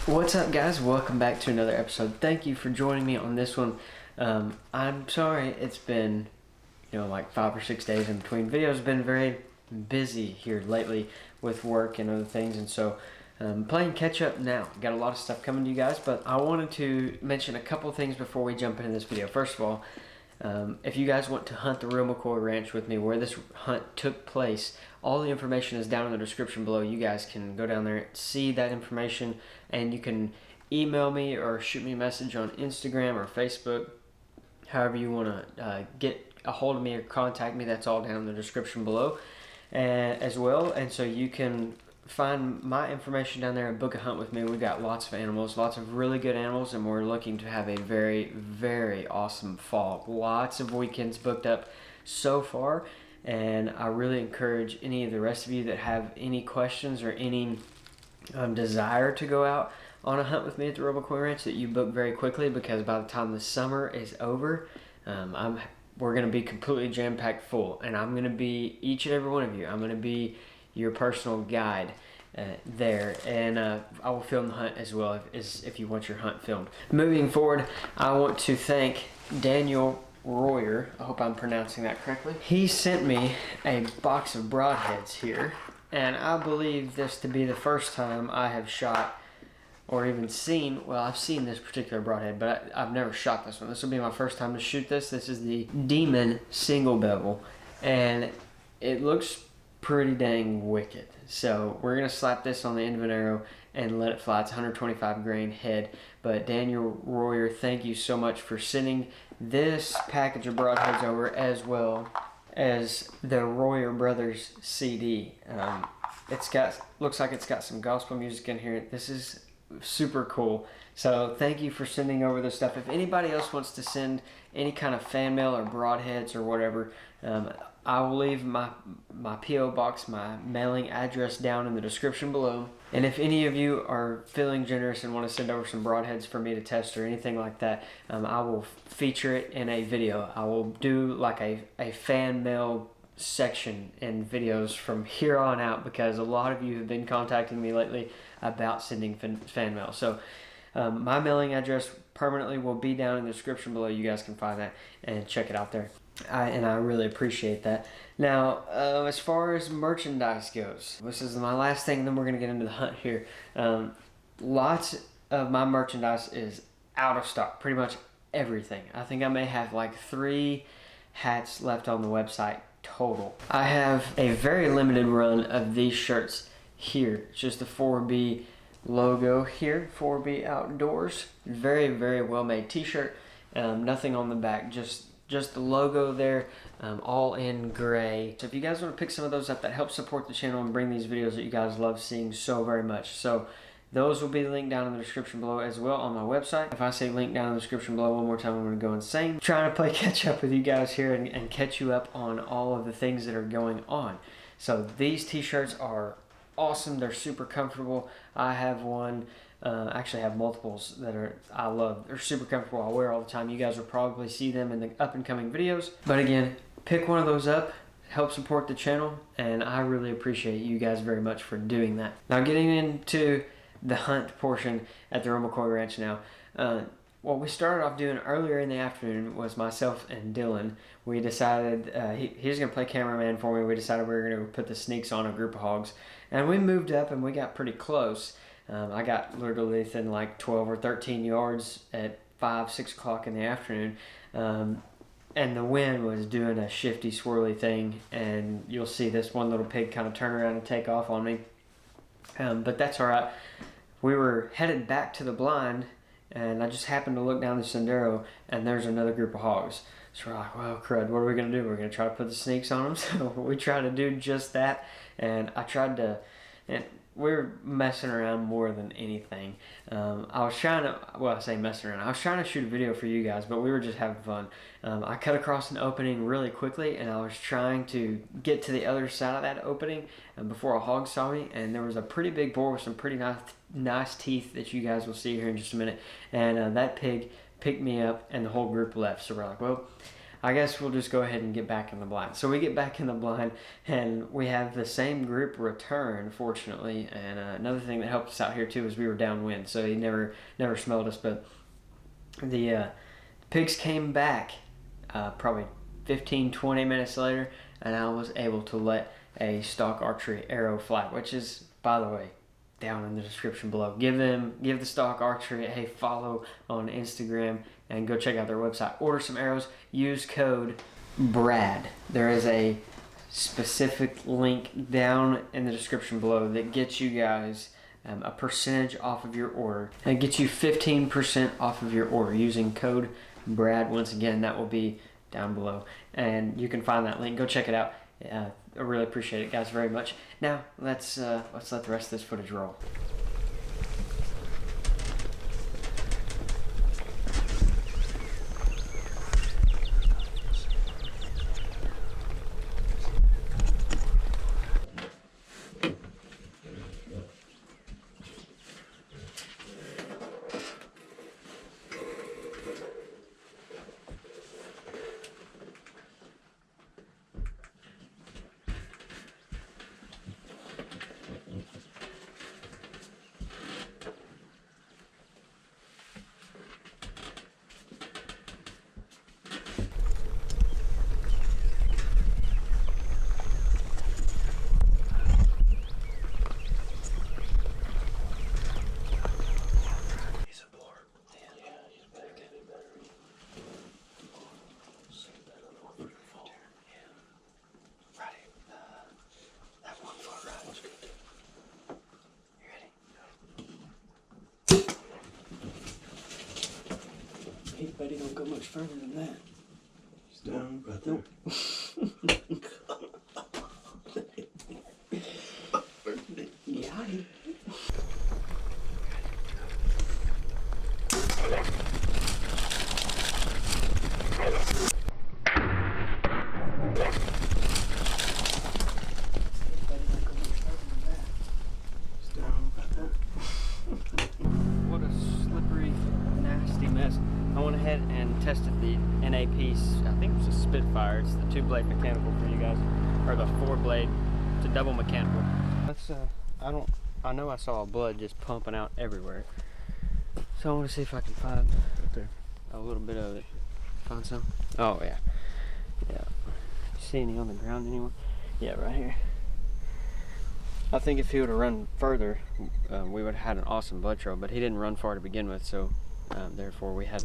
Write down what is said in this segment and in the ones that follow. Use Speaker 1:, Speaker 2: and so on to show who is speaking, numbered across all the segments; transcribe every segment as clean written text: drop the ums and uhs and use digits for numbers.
Speaker 1: What's up, guys? Welcome back to another episode. Thank you for joining me on this one. I'm sorry it's been like 5 or 6 days in between videos. I've been very busy here lately with work and other things, and so playing catch up now. Got a lot of stuff coming to you guys, but I wanted to mention a couple things before we jump into this video. First of all, if you guys want to hunt the real McCoy Ranch with me, where this hunt took place, all the information is down in the description below. You guys can go down there, see that information, and you can email me or shoot me a message on Instagram or Facebook, however you want to get a hold of me or contact me. That's all down in the description below as well. And so you can find my information down there and book a hunt with me. We've got lots of animals, lots of really good animals, and we're looking to have a very, very awesome fall. Lots of weekends booked up so far, and I really encourage any of the rest of you that have any questions or any desire to go out on a hunt with me at the Real McCoy Ranch that you book very quickly, because by the time the summer is over, we're going to be completely jam-packed full, and I'm going to be, each and every one of you, I'm going to be your personal guide there, and I will film the hunt as well if you want your hunt filmed. Moving forward, I want to thank Daniel Royer, I hope I'm pronouncing that correctly. He sent me a box of broadheads here, and I believe this to be the first time I have shot or even seen, well, I've seen this particular broadhead, but I've never shot this one. This will be my first time to shoot this. This is the Demon single bevel, and it looks pretty dang wicked. So we're gonna slap this on the end of an arrow and let it fly. It's 125 grain head. But Daniel Royer, thank you so much for sending this package of broadheads over, as well as the Royer Brothers CD. Looks like it's got some gospel music in here. This is super cool. So thank you for sending over this stuff. If anybody else wants to send any kind of fan mail or broadheads or whatever, I will leave my P.O. box, my mailing address down in the description below. And if any of you are feeling generous and want to send over some broadheads for me to test or anything like that, I will feature it in a video. I will do like a fan mail section in videos from here on out, because a lot of you have been contacting me lately about sending fan mail. So my mailing address permanently will be down in the description below. You guys can find that and check it out there. And I really appreciate that. Now, as far as merchandise goes, this is my last thing, and then we're going to get into the hunt here. Lots of my merchandise is out of stock, pretty much everything. I think I may have like 3 hats left on the website total. I have a very limited run of these shirts here. It's just the 4B logo here, 4B Outdoors. Very, very well made t-shirt. Nothing on the back, just the logo there, all in gray. So if you guys want to pick some of those up, that helps support the channel and bring these videos that you guys love seeing so very much. So those will be linked down in the description below as well on my website. If I say link down in the description below one more time, I'm going to go insane. Trying to play catch up with you guys here and catch you up on all of the things that are going on. So these t-shirts are awesome. They're super comfortable. I have one. Actually have multiples that I love. They're super comfortable. I wear all the time. You guys will probably see them in the up and coming videos. But again, pick one of those up. Help support the channel, and I really appreciate you guys very much for doing that. Now, getting into the hunt portion at the Real McCoy Ranch now. What we started off doing earlier in the afternoon was myself and Dylan. We decided he was going to play cameraman for me. We decided we were going to put the sneaks on a group of hogs, and we moved up and we got pretty close. I got literally within like 12 or 13 yards at 5, 6 o'clock in the afternoon. And the wind was doing a shifty, swirly thing, and you'll see this one little pig kind of turn around and take off on me. But that's all right. We were headed back to the blind, and I just happened to look down the sendero, and there's another group of hogs. So we're like, well, crud, what are we going to do? We're going to try to put the sneaks on them. So we tried to do just that. And I tried to, and we were messing around more than anything. I was trying to, well, I say messing around. I was trying to shoot a video for you guys, but we were just having fun. I cut across an opening really quickly, and I was trying to get to the other side of that opening before a hog saw me. And there was a pretty big boar with some pretty nice teeth that you guys will see here in just a minute. And that pig picked me up, and the whole group left. So we're like, well, I guess we'll just go ahead and get back in the blind. So we get back in the blind, and we have the same group return, fortunately. And another thing that helped us out here too is we were downwind, so he never smelled us. But the pigs came back probably 15-20 minutes later, and I was able to let a stalk archery arrow fly, which is, by the way, down in the description below. Give the Stalk Archery a follow on Instagram and go check out their website. Order some arrows. Use code BRAD. There is a specific link down in the description below that gets you guys a percentage off of your order. And it gets you 15% off of your order using code BRAD. Once again, that will be down below, and you can find that link. Go check it out. I really appreciate it, guys, very much. Now let's let the rest of this footage roll. But he don't go much further than that.
Speaker 2: He's down right there.
Speaker 1: Yeah. What a slippery, nasty mess. I went ahead and tested the NA piece. I think it was a Spitfire. It's the 2-blade mechanical for you guys, or the 4-blade. It's a double mechanical. Let's I know I saw blood just pumping out everywhere, so I want to see if I can find
Speaker 2: Right there.
Speaker 1: a little bit of it. Find some? Oh yeah, yeah. See any on the ground anywhere? Yeah, right here. I think if he would have run further, we would have had an awesome blood trail, but he didn't run far to begin with, so therefore we had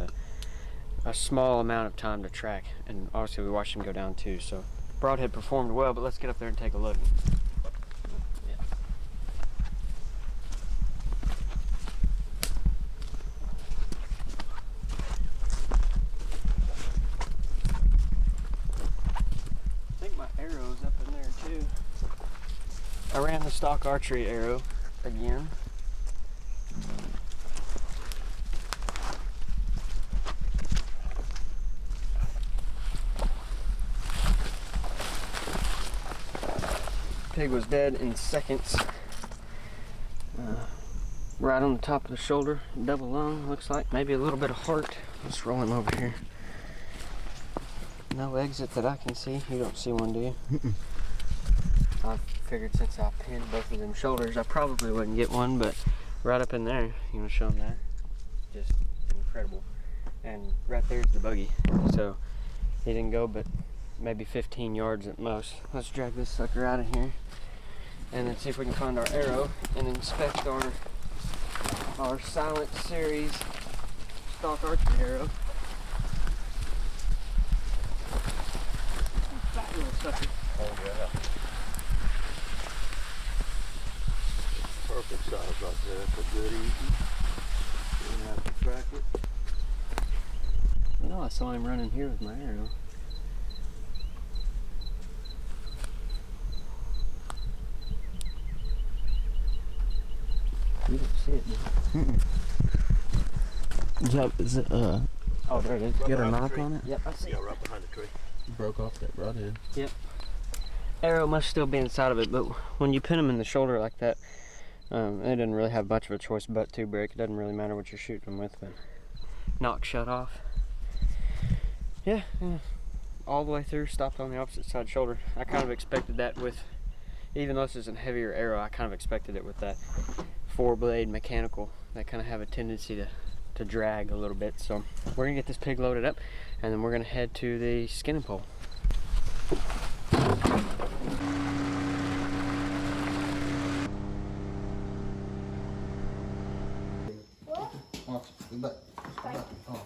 Speaker 1: a small amount of time to track, and obviously we watched him go down too. So broadhead performed well, but let's get up there and take a look. Yeah. I think my arrow's up in there too. I ran the stock archery arrow again. Pig was dead in seconds. Right on the top of the shoulder, double lung, looks like. Maybe a little bit of heart. Let's roll him over here. No exit that I can see. You don't see one, do you? I figured since I pinned both of them shoulders, I probably wouldn't get one, but right up in there, you want to show them that? Just incredible. And right there's the buggy. So he didn't go but maybe 15 yards at most. Let's drag this sucker out of here and then see if we can find our arrow and inspect our Silent Series stock archery arrow. Fat little sucker.
Speaker 2: Oh yeah. Perfect size right there for good eating. You don't have to track it.
Speaker 1: No, No, I saw him running here with my arrow. You don't see it, man.
Speaker 3: Is it,
Speaker 1: oh, there it is.
Speaker 3: Get a knock on it?
Speaker 1: Yep, I see it.
Speaker 2: Right behind the tree.
Speaker 3: Broke off that broadhead.
Speaker 1: Yep. Arrow must still be inside of it, but when you pin them in the shoulder like that, it doesn't really have much of a choice but to break. It doesn't really matter what you're shooting them with, but knock shut off. Yeah, all the way through, stopped on the opposite side shoulder. I kind of expected that with, even though this is a heavier arrow, I kind of expected it with that 4-blade mechanical. They kind of have a tendency to drag a little bit. So we're gonna get this pig loaded up, and then we're gonna head to the skinning pole.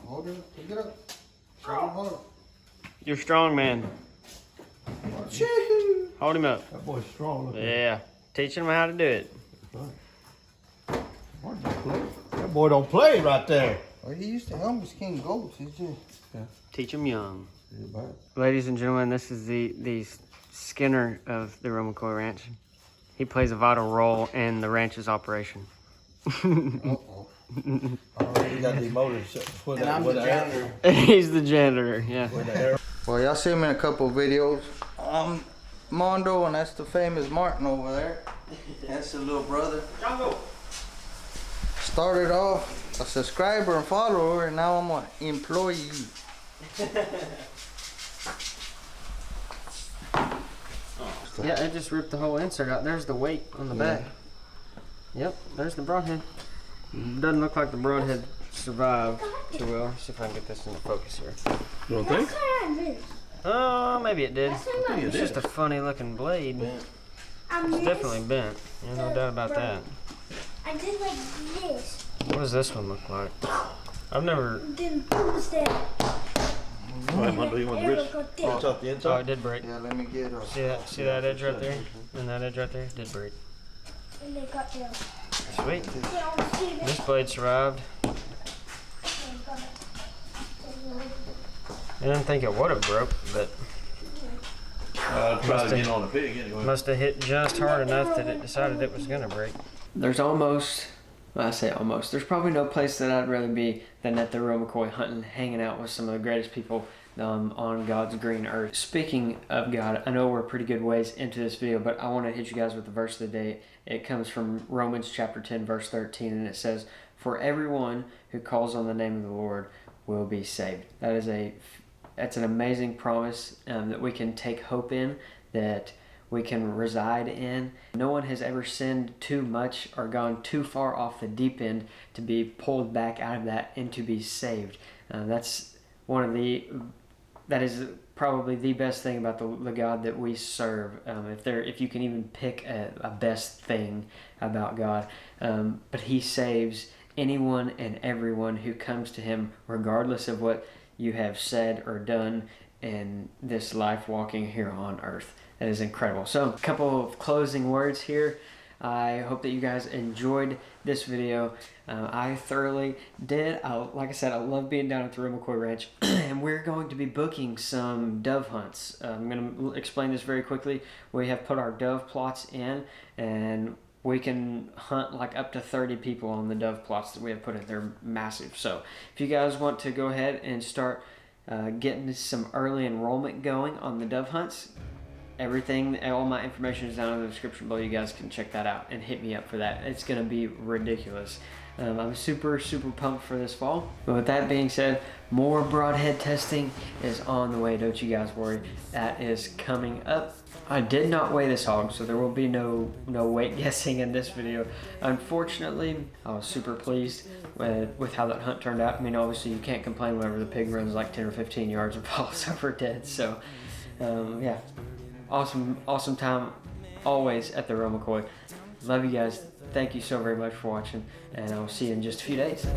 Speaker 3: Hold it up. Pick it up. Hold it.
Speaker 1: You're strong, man. Hold him up.
Speaker 2: That boy's strong.
Speaker 1: Yeah, teaching him how to do it.
Speaker 2: That boy don't play right there.
Speaker 3: Well, he used to help me skin goats. He's just...
Speaker 1: Teach him young. Ladies and gentlemen, this is the skinner of the McCoy Ranch. He plays a vital role in the ranch's operation.
Speaker 3: Uh-oh.
Speaker 2: Already got these motors with
Speaker 3: And I'm the janitor.
Speaker 1: He's the janitor, yeah.
Speaker 3: Well, y'all see him in a couple of videos. Mondo, and that's the famous Martin over there. That's the little brother. Started off a subscriber and follower, and now I'm an employee.
Speaker 1: Yeah, it just ripped the whole insert out. There's the weight on the back. Yep, there's the broadhead. Doesn't look like the broadhead survived too well. Let's see if I can get this into focus here.
Speaker 2: You don't think?
Speaker 1: Oh, maybe it did.
Speaker 2: think it
Speaker 1: It's
Speaker 2: did.
Speaker 1: just a funny looking blade.
Speaker 2: Bent.
Speaker 1: It's definitely bent. There's no doubt about that.
Speaker 4: I did like this.
Speaker 1: What does this one look like? I've never...
Speaker 4: Then who's that?
Speaker 2: Right, Mondo, you want the wrist?
Speaker 4: Arrow
Speaker 2: It's
Speaker 4: got
Speaker 2: off the
Speaker 1: Oh,
Speaker 2: inside.
Speaker 1: it did break.
Speaker 3: Yeah, let me get her.
Speaker 1: See that edge right there? And that edge right there? Did break.
Speaker 4: and they got down.
Speaker 1: Sweet.
Speaker 4: They don't see
Speaker 1: This blade survived. I didn't think it would have broke, but
Speaker 2: Try to get on the pig anyway.
Speaker 1: must have hit just hard enough that it decided it was gonna break. There's almost, well, I say almost, there's probably no place that I'd rather be than at the McCoy hunting, hanging out with some of the greatest people on God's green earth. Speaking of God, I know we're pretty good ways into this video, but I want to hit you guys with the verse of the day. It comes from Romans chapter 10, verse 13, and it says, "For everyone who calls on the name of the Lord will be saved." That's an amazing promise that we can take hope in, that we can reside in. No one has ever sinned too much or gone too far off the deep end to be pulled back out of that and to be saved. That is probably the best thing about the God that we serve. If you can even pick a best thing about God, but He saves anyone and everyone who comes to Him, regardless of what you have said or done in this life walking here on earth. That is incredible. So, a couple of closing words here. I hope that you guys enjoyed this video. I thoroughly did. Like I said, I love being down at the McCoy Ranch, and we're going to be booking some dove hunts. I'm going to explain this very quickly. We have put our dove plots in, and we can hunt like up to 30 people on the dove plots that we have put in. They're massive. So if you guys want to go ahead and start getting some early enrollment going on the dove hunts, all my information is down in the description below. You guys can check that out and hit me up for that. It's going to be ridiculous. I'm super pumped for this fall. But with that being said, more broadhead testing is on the way. Don't you guys worry. That is coming up. I did not weigh this hog, so there will be no weight guessing in this video. Unfortunately, I was super pleased with how that hunt turned out. I mean, obviously you can't complain whenever the pig runs like 10 or 15 yards and falls over dead. So, yeah. Awesome time always at the McCoy. Love you guys. Thank you so very much for watching, and I'll see you in just a few days.